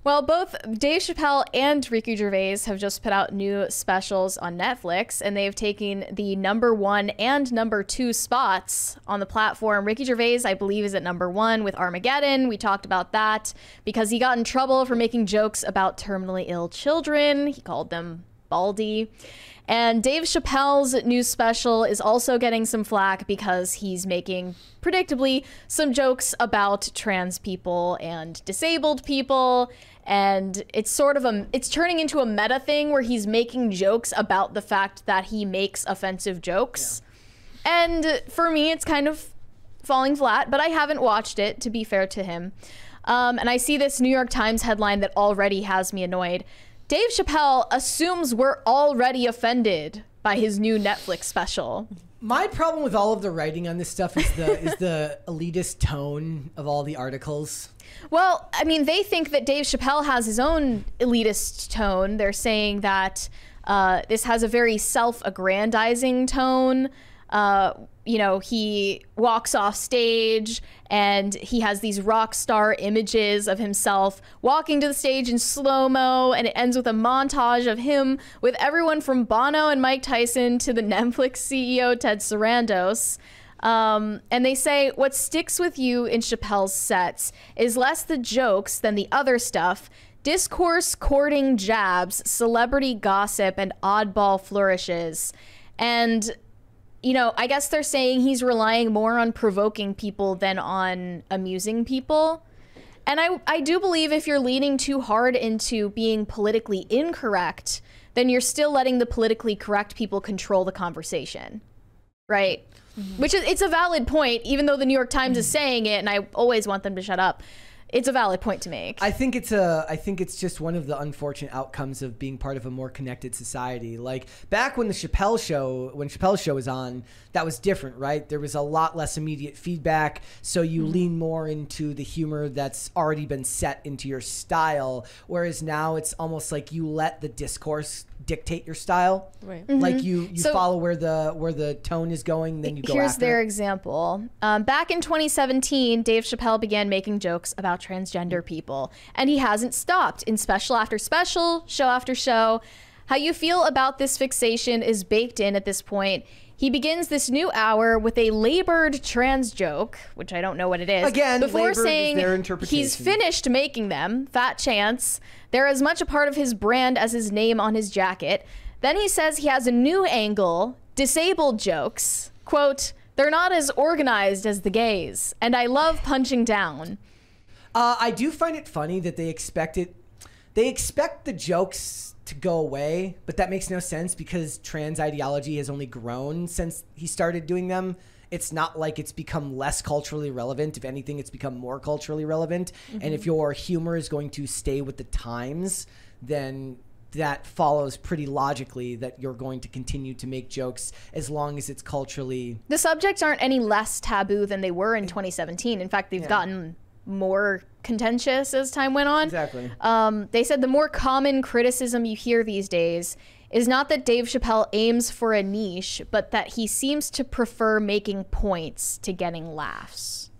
Well, both Dave Chappelle and Ricky Gervais have just put out new specials on Netflix, and they've taken the #1 and #2 spots on the platform. Ricky Gervais, I believe, is at #1 with Armageddon. We talked about that because he got in trouble for making jokes about terminally ill children. He called them baldy. And Dave Chappelle's new special is also getting some flack because he's making, predictably, some jokes about trans people and disabled people. And it's sort of it's turning into a meta thing where he's making jokes about the fact that he makes offensive jokes. Yeah. And for me, it's kind of falling flat, but I haven't watched it, to be fair to him. And I see this New York Times headline that already has me annoyed. Dave Chappelle assumes we're already offended by his new Netflix special. My problem with all of the writing on this stuff is the elitist tone of all the articles. Well, I mean, they think that Dave Chappelle has his own elitist tone. They're saying that this has a very self-aggrandizing tone. You know, he walks off stage and he has these rock star images of himself walking to the stage in slow-mo, and it ends with a montage of him with everyone from Bono and Mike Tyson to the Netflix CEO Ted Sarandos. And they say what sticks with you in Chappelle's sets is less the jokes than the other stuff. Discourse, courting jabs, celebrity gossip, and oddball flourishes. And you know, I guess they're saying he's relying more on provoking people than on amusing people. And I do believe if you're leaning too hard into being politically incorrect, then you're still letting the politically correct people control the conversation, right? Mm-hmm. Which is, it's a valid point, even though the New York Times is saying it, and I always want them to shut up. It's a valid point to make. I think it's just one of the unfortunate outcomes of being part of a more connected society. Like back when Chappelle's show was on, that was different, right? There was a lot less immediate feedback, so you lean more into the humor that's already been set into your style. Whereas now it's almost like you let the discourse dictate your style. Right. Mm-hmm. Like you follow where the tone is going, then you go Here's after their it. example. Back in 2017, Dave Chappelle began making jokes about transgender people, and he hasn't stopped in special after special, show after show. How you feel about this fixation is baked in at this point. He begins this new hour with a labored trans joke, which I don't know what it is. Again, before labored saying is their interpretation. he's finished making them, fat chance. They're as much a part of his brand as his name on his jacket. Then he says he has a new angle, disabled jokes. Quote, they're not as organized as the gays, and I love punching down. I do find it funny that they expect the jokes to go away, but that makes no sense because trans ideology has only grown since he started doing them. It's not like it's become less culturally relevant. If anything, it's become more culturally relevant. Mm-hmm. And if your humor is going to stay with the times, then that follows pretty logically that you're going to continue to make jokes as long as it's culturally... The subjects aren't any less taboo than they were in 2017. In fact, they've gotten more contentious as time went on. Exactly. They said the more common criticism you hear these days is not that Dave Chappelle aims for a niche, but that he seems to prefer making points to getting laughs.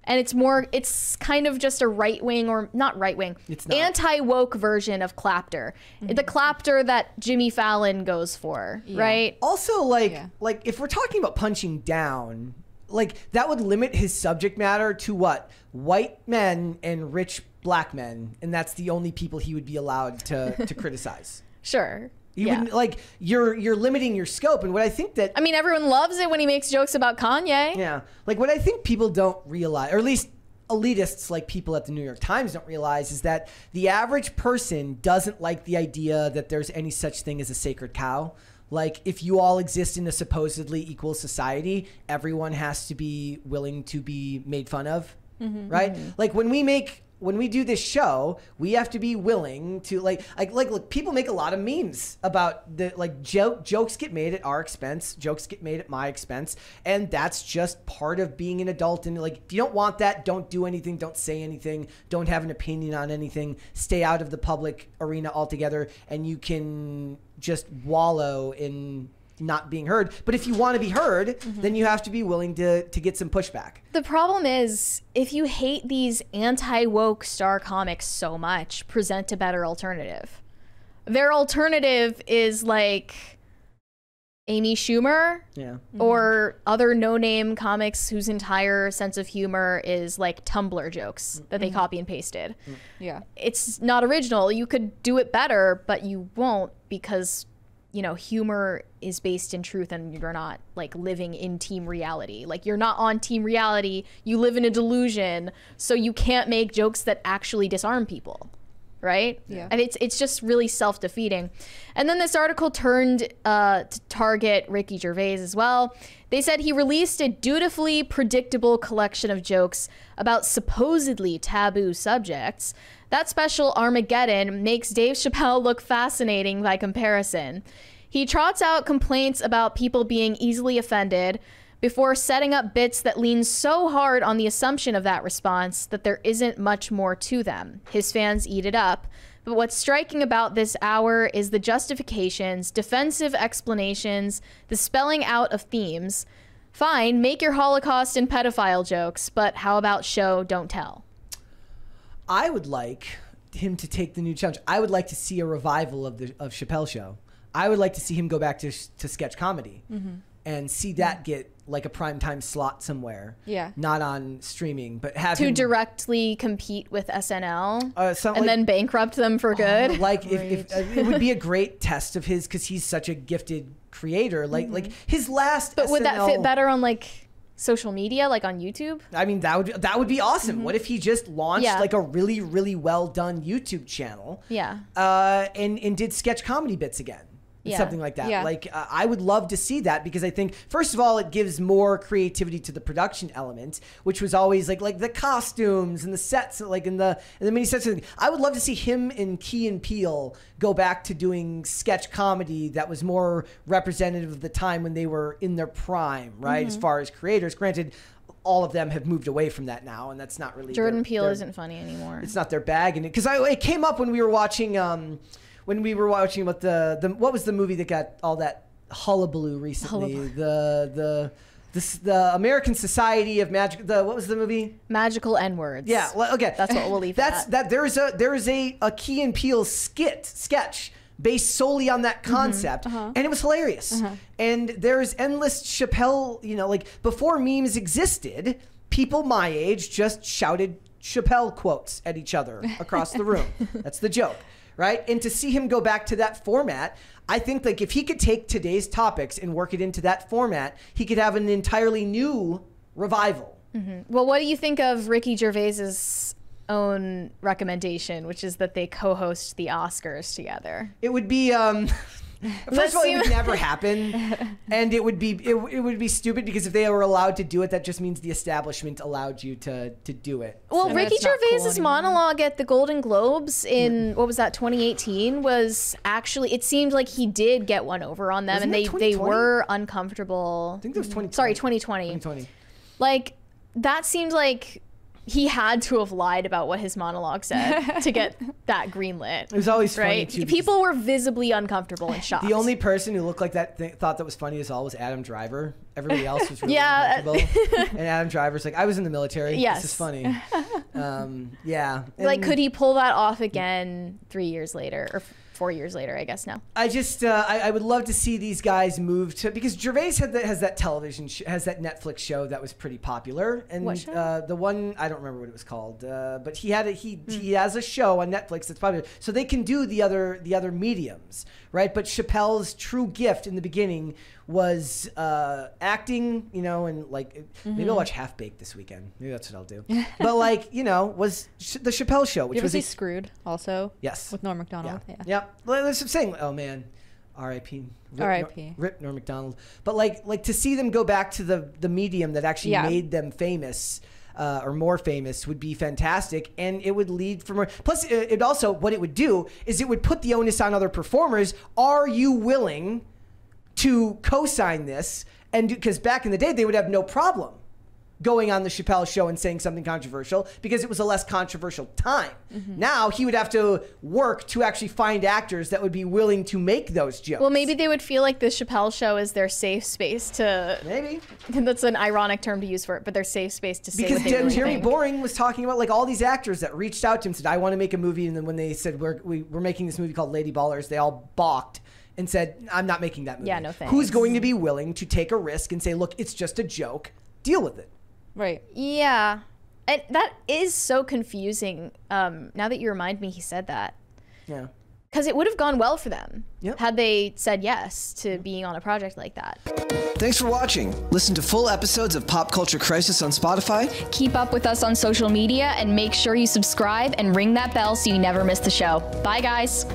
And it's kind of just a right-wing, or not right-wing, anti-woke version of clapter. Mm-hmm. The clapter that Jimmy Fallon goes for, right? Also, like if we're talking about punching down, like that would limit his subject matter to what? White men and rich black men. And that's the only people he would be allowed to criticize. Sure. You wouldn't, like, you're limiting your scope. And what I think that... I mean, everyone loves it when he makes jokes about Kanye. Yeah. Like, what I think people don't realize, or at least elitists like people at the New York Times don't realize, is that the average person doesn't like the idea that there's any such thing as a sacred cow. Like, if you all exist in a supposedly equal society, everyone has to be willing to be made fun of, right? Mm-hmm. Like, when we do this show, we have to be willing to look, people make a lot of memes about the jokes get made at our expense, jokes get made at my expense, and that's just part of being an adult. And like, if you don't want that, don't do anything, don't say anything, don't have an opinion on anything, stay out of the public arena altogether, and you can just wallow in not being heard. But if you want to be heard, then you have to be willing to get some pushback. The problem is, if you hate these anti-woke star comics so much, present a better alternative. Their alternative is like Amy Schumer, or other no-name comics whose entire sense of humor is like Tumblr jokes that they copy and pasted. Yeah. It's not original. You could do it better, but you won't, because, you know, humor is based in truth and you're not like living in team reality. Like, you're not on team reality. You live in a delusion, so you can't make jokes that actually disarm people. Right? Yeah. And it's just really self-defeating. And then this article turned to target Ricky Gervais as well. They said he released a dutifully predictable collection of jokes about supposedly taboo subjects. That special Armageddon makes Dave Chappelle look fascinating by comparison. He trots out complaints about people being easily offended before setting up bits that lean so hard on the assumption of that response that there isn't much more to them. His fans eat it up. But what's striking about this hour is the justifications, defensive explanations, the spelling out of themes. Fine, make your Holocaust and pedophile jokes, but how about show, don't tell? I would like him to take the new challenge. I would like to see a revival of Chappelle Show. I would like to see him go back to sketch comedy and see that get like a primetime slot somewhere. Yeah. Not on streaming, but have To him directly compete with SNL and then bankrupt them for good. Like if it would be a great test of his, because he's such a gifted creator. Like his last. But SNL, would that fit better on like social media, like on YouTube? I mean, that would be awesome. What if he just launched like a really, really well done YouTube channel? Yeah. And did sketch comedy bits again. Something like that. Yeah. Like, I would love to see that, because I think, first of all, it gives more creativity to the production element, which was always like the costumes and the sets, like in the mini sets. I would love to see him and Key and Peele go back to doing sketch comedy that was more representative of the time when they were in their prime, right? As far as creators, granted, all of them have moved away from that now, and that's not really Jordan Peele isn't funny anymore. It's not their bag, and because it came up when we were watching. When we were watching about the what was the movie that got all that hullabaloo recently? The American Society of Magic. What was the movie? Magical N-words. Yeah. Well, okay. That's what we'll leave. That there is a Key and Peele sketch based solely on that concept, and it was hilarious. And there's endless Chappelle. You know, like before memes existed, people my age just shouted Chappelle quotes at each other across the room. That's the joke. Right? And to see him go back to that format, I think like if he could take today's topics and work it into that format, he could have an entirely new revival. Well, what do you think of Ricky Gervais's own recommendation, which is that they co-host the Oscars together? It would be first of all, it would never happen, and it would be stupid, because if they were allowed to do it, that just means the establishment allowed you to do it. Well, So Ricky it's not cool Gervais's anymore. monologue at the Golden Globes in what was that, 2018, was actually, it seemed like he did get one over on them, Wasn't and that they 2020? were uncomfortable. I think that was 2020. Sorry, 2020. 2020. Like, that seemed like he had to have lied about what his monologue said to get that greenlit. It was always funny Right? too, because People were visibly uncomfortable and shocked. the only person who looked like that thought that was funny as all was Adam Driver. Everybody else was really Yeah. uncomfortable. And Adam Driver's like, I was in the military. Yes. This is funny. Yeah. Like, And could he pull that off again 3 years later, or 4 years later, I guess now? I just, I would love to see these guys move to, because Gervais has that television, has that Netflix show that was pretty popular. And What show? the one, I don't remember what it was called, but he has a show on Netflix that's popular. So they can do the other mediums, right? But Chappelle's true gift in the beginning was acting, you know, and like, maybe I'll watch Half Baked this weekend. Maybe that's what I'll do. But like, you know, was the Chappelle show, which You ever was see Screwed also? yes. With Norm Macdonald? Yeah. Yep. Well, that's what I'm saying. Oh man, R.I.P. R.I.P. Rip Norm Macdonald. But like to see them go back to the medium that actually Yeah. made them famous. Or more famous would be fantastic, and it would lead for more. Plus, it also, what it would do is it would put the onus on other performers. Are you willing to co-sign this? And because back in the day, they would have no problem going on the Chappelle show and saying something controversial because it was a less controversial time. Now he would have to work to actually find actors that would be willing to make those jokes. Well, maybe they would feel like the Chappelle show is their safe space to... Maybe. That's an ironic term to use for it, but their safe space to say because what they really Jeremy think. Boring was talking about like all these actors that reached out to him and said, I want to make a movie. And then when they said, we're making this movie called Lady Ballers, they all balked and said, I'm not making that movie. Yeah, no thanks. Who's going to be willing to take a risk and say, look, it's just a joke. Deal with it. Right. Yeah. And that is so confusing. Now that you remind me he said that. Yeah. Because it would have gone well for them Yep. had they said yes to being on a project like that. Thanks for watching. Listen to full episodes of Pop Culture Crisis on Spotify. Keep up with us on social media and make sure you subscribe and ring that bell so you never miss the show. Bye, guys.